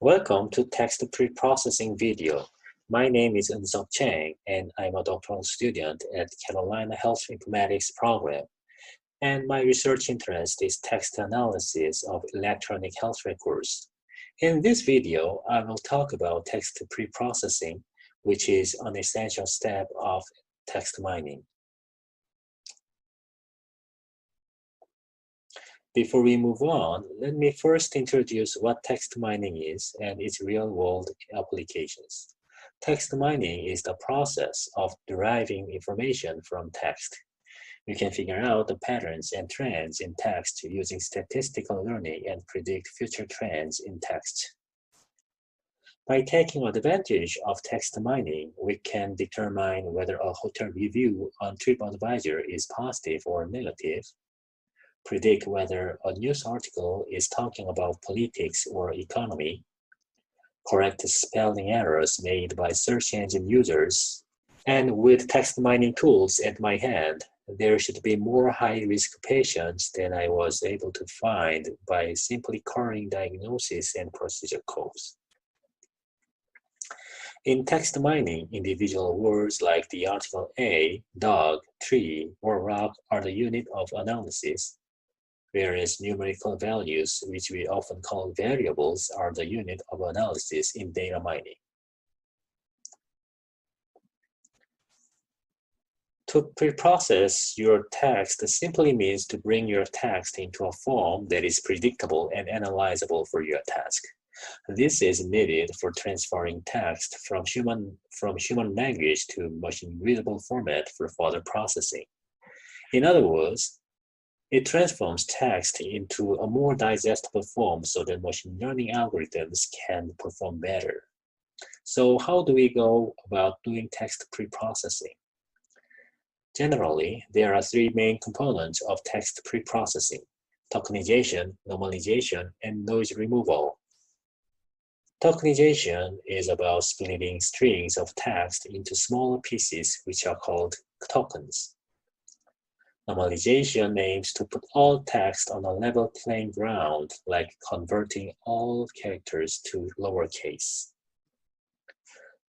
Welcome to text preprocessing video. My name is Eun-Seok Chang, and I'm a doctoral student at Carolina Health Informatics program. And my research interest is text analysis of electronic health records. In this video, I will talk about text preprocessing, which is an essential step of text mining. Before we move on, let me first introduce what text mining is and its real-world applications. Text mining is the process of deriving information from text. We can figure out the patterns and trends in text using statistical learning and predict future trends in text. By taking advantage of text mining, we can determine whether a hotel review on TripAdvisor is positive or negative, predict whether a news article is talking about politics or economy, correct spelling errors made by search engine users, and with text mining tools at my hand, there should be more high-risk patients than I was able to find by simply querying diagnosis and procedure codes. In text mining, individual words like the article A, dog, tree, or rock are the unit of analysis, whereas numerical values, which we often call variables, are the unit of analysis in data mining. To preprocess your text simply means to bring your text into a form that is predictable and analyzable for your task. This is needed for transferring text from human language to machine-readable format for further processing. In other words, it transforms text into a more digestible form so that machine learning algorithms can perform better. So how do we go about doing text preprocessing? Generally, there are three main components of text preprocessing: tokenization, normalization, and noise removal. Tokenization is about splitting strings of text into smaller pieces, which are called tokens. Normalization aims to put all text on a level playing ground, like converting all characters to lowercase.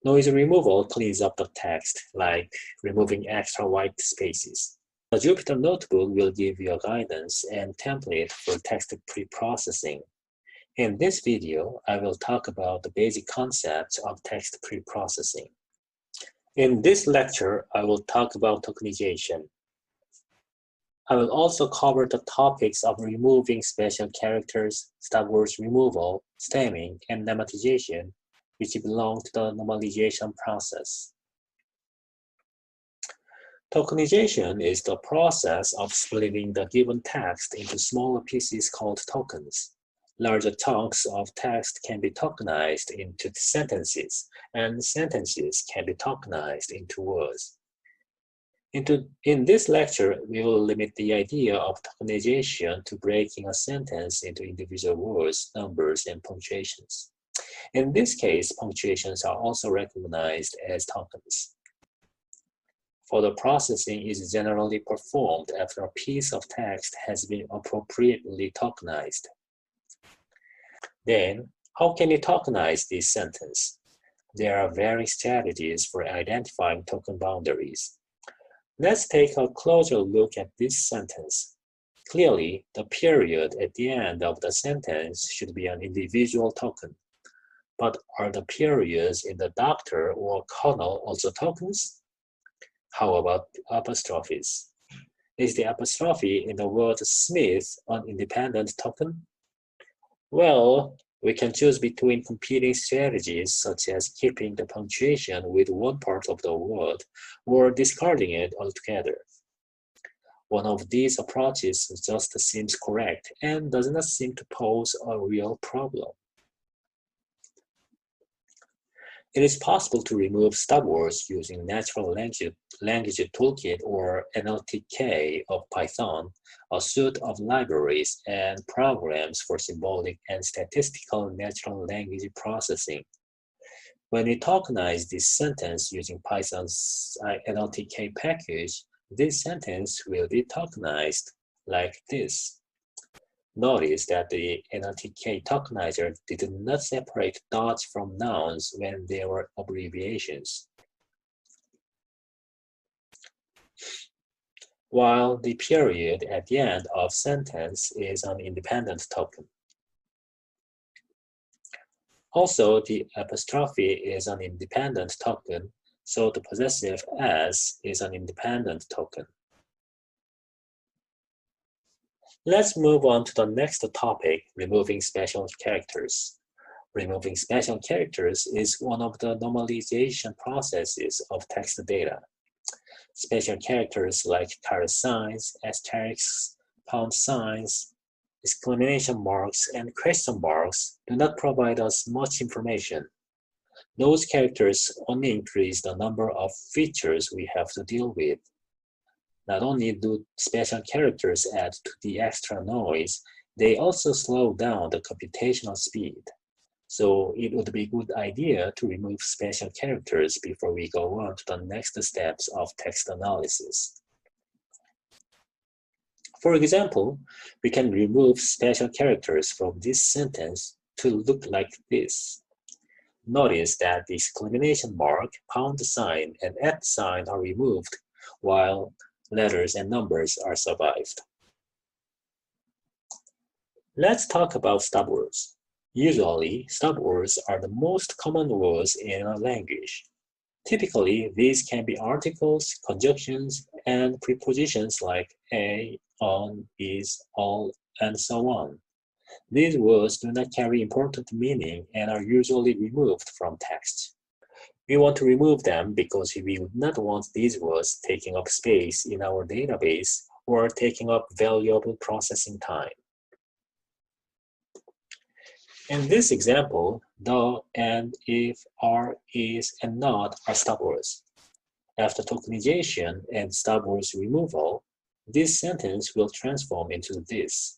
Noise removal cleans up the text, like removing extra white spaces. The Jupyter Notebook will give you a guidance and template for text preprocessing. In this video, I will talk about the basic concepts of text preprocessing. In this lecture, I will talk about tokenization. I will also cover the topics of removing special characters, stub words removal, stemming, and lemmatization, which belong to the normalization process. Tokenization is the process of splitting the given text into smaller pieces called tokens. Larger chunks of text can be tokenized into sentences, and sentences can be tokenized into words. In this lecture, we will limit the idea of tokenization to breaking a sentence into individual words, numbers, and punctuations. In this case, punctuations are also recognized as tokens. Further processing is generally performed after a piece of text has been appropriately tokenized. Then, how can you tokenize this sentence? There are various strategies for identifying token boundaries. Let's take a closer look at this sentence. Clearly, the period at the end of the sentence should be an individual token. But are the periods in the doctor or colonel also tokens? How about apostrophes? Is the apostrophe in the word Smith an independent token? Well, we can choose between competing strategies, such as keeping the punctuation with one part of the word or discarding it altogether. One of these approaches just seems correct and does not seem to pose a real problem. It is possible to remove stub words using Natural Language Toolkit or NLTK of Python, a suite of libraries and programs for symbolic and statistical natural language processing. When we tokenize this sentence using Python's NLTK package, this sentence will be tokenized like this. Notice that the NLTK tokenizer did not separate dots from nouns when they were abbreviations, while the period at the end of sentence is an independent token. Also, the apostrophe is an independent token, so the possessive s is an independent token. Let's move on to the next topic, removing special characters. Removing special characters is one of the normalization processes of text data. Special characters like caret signs, asterisks, pound signs, exclamation marks, and question marks do not provide us much information. Those characters only increase the number of features we have to deal with. Not only do special characters add to the extra noise, they also slow down the computational speed. So it would be a good idea to remove special characters before we go on to the next steps of text analysis. For example, we can remove special characters from this sentence to look like this. Notice that the exclamation mark, pound sign, and @ sign are removed, while letters and numbers are survived. Let's talk about stub words. Usually, stub words are the most common words in a language. Typically, these can be articles, conjunctions, and prepositions like a, on, is, all, and so on. These words do not carry important meaning and are usually removed from text. We want to remove them because we would not want these words taking up space in our database or taking up valuable processing time. In this example, the, and, if, are, is, and not are stub words. After tokenization and stub words removal, this sentence will transform into this.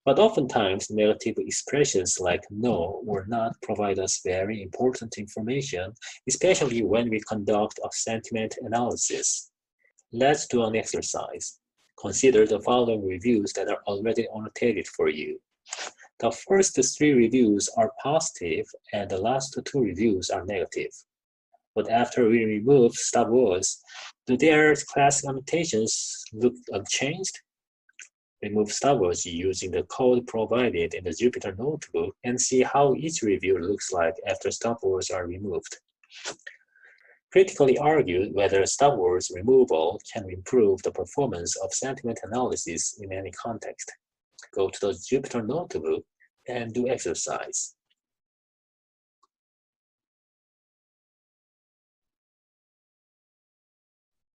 But oftentimes, negative expressions like no or not provide us very important information, especially when we conduct a sentiment analysis. Let's do an exercise. Consider the following reviews that are already annotated for you. The first 3 reviews are positive and the last 2 reviews are negative. But after we remove stub words, do their class annotations look unchanged? Remove stub words using the code provided in the Jupyter Notebook and see how each review looks like after stub words are removed. Critically argue whether stub words removal can improve the performance of sentiment analysis in any context. Go to the Jupyter Notebook and do exercise.